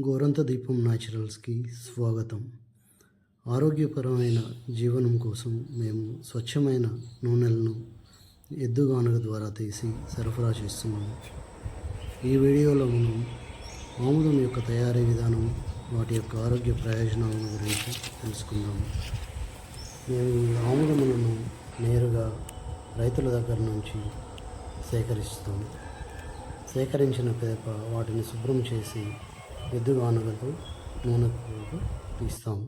గోరంత దీపం న్యాచురల్స్కి స్వాగతం. ఆరోగ్యకరమైన జీవనం కోసం మేము స్వచ్ఛమైన నూనెలను ఎద్దుగానుగ ద్వారా తీసి సరఫరా చేస్తున్నాము. ఈ వీడియోలో మనం ఆముదం యొక్క తయారీ విధానం, వాటి యొక్క ఆరోగ్య ప్రయోజనాల గురించి తెలుసుకుందాము. మేము ఈ ఆముదములను నేరుగా రైతుల దగ్గర నుంచి సేకరిస్తాము. సేకరించిన పిదప వాటిని శుభ్రం చేసి ఎద్దుగానుగతో నూనెకు తీస్తాము.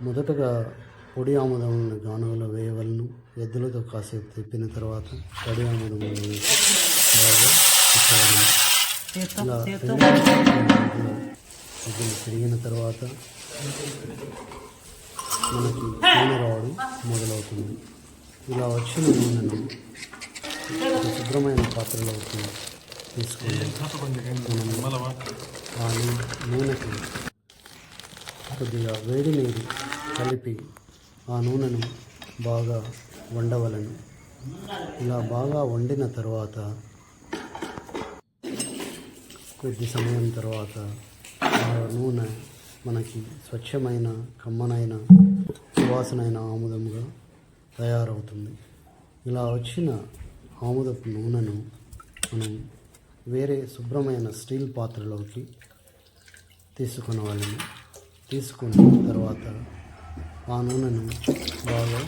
మొదటగా పొడి ఆముదములను గానుగలో వేయవలను. ఎద్దులతో కాసేపు తిప్పిన తర్వాత తడి ఆముదములను వేసి బాగా తిప్పవలను. ఇలా ఎద్దులు తిరిగిన తర్వాత మనకి నూనె రావడం మొదలవుతుంది. ఇలా వచ్చిన నూనెను ఒక శుభ్రమైన పాత్రలోకి తీసుకొని మనం ఆ నూనెకి కొద్దిగా వేడి నీరు కలిపి ఆ నూనెను బాగా వండవలను. ఇలా బాగా వండిన తర్వాత కొద్ది సమయం తర్వాత ఆ నూనె మనకి స్వచ్ఛమైన, కమ్మనైన, సువాసనైన ఆముదంగా తయారవుతుంది. ఇలా వచ్చిన ఆముదపు నూనెను మనం వేరే శుభ్రమైన స్టీల్ పాత్రలోకి తీసుకున్న తర్వాత ఆ నూనెను బాగా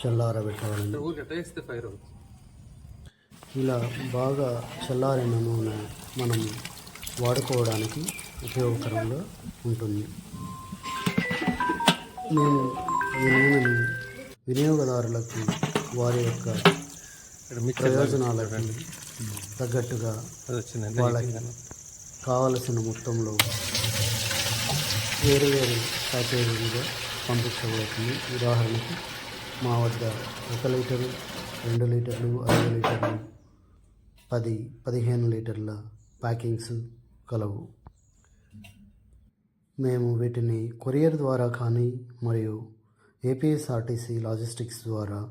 చల్లారబెట్టవాలని. ఇలా బాగా చల్లారిన నూనె మనం వాడుకోవడానికి ఉపయోగకరంగా ఉంటుంది. మేము ఈ నూనెను వినియోగదారులకు వారి యొక్క ప్రయోజనాలకు తగ్గట్టుగా వాళ్ళకి కావలసిన మొత్తంలో వేరు వేరు ప్యాకేజీలుగా పంపించబడుతుంది. ఉదాహరణకు మా వద్ద 1 లీటరు, 2 లీటర్లు, 5 లీటర్లు, 10-15 లీటర్ల ప్యాకింగ్స్ కలవు. మేము వీటిని కొరియర్ ద్వారా కానీ మరియు ఏపీఎస్ఆర్టీసీ లాజిస్టిక్స్ ద్వారా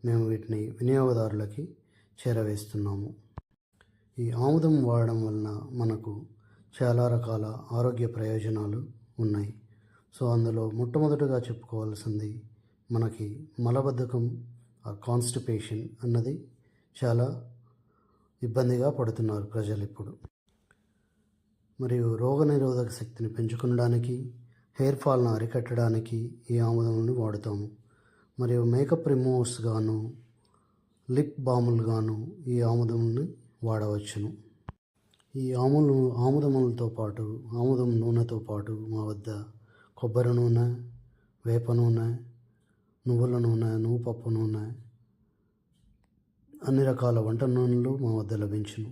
మేము వీటిని వినియోగదారులకి చేరవేస్తున్నాము. ఈ ఆముదం వాడడం వలన మనకు చాలా రకాల ఆరోగ్య ప్రయోజనాలు ఉన్నాయి. సో అందులో మొట్టమొదటిగా చెప్పుకోవాల్సింది మనకి మలబద్ధకం, కాన్స్టిపేషన్ అన్నది చాలా ఇబ్బందిగా పడుతున్నారు ప్రజలు ఇప్పుడు. మరియు రోగనిరోధక శక్తిని పెంచుకోవడానికి, హెయిర్ ఫాల్ను అరికట్టడానికి ఈ ఆముదములను వాడుతాము. మరియు మేకప్ రిమూవర్స్ గాను, లిప్ బాములు గాను ఈ ఆముదములను వాడవచ్చును. ఈ ఆముదములతో పాటు, ఆముదం నూనెతో పాటు మా వద్ద కొబ్బరి నూనె, వేప నూనె, నువ్వుల నూనె, నువ్వుపప్పు నూనె, అన్ని రకాల వంట నూనెలు మా వద్ద లభించును.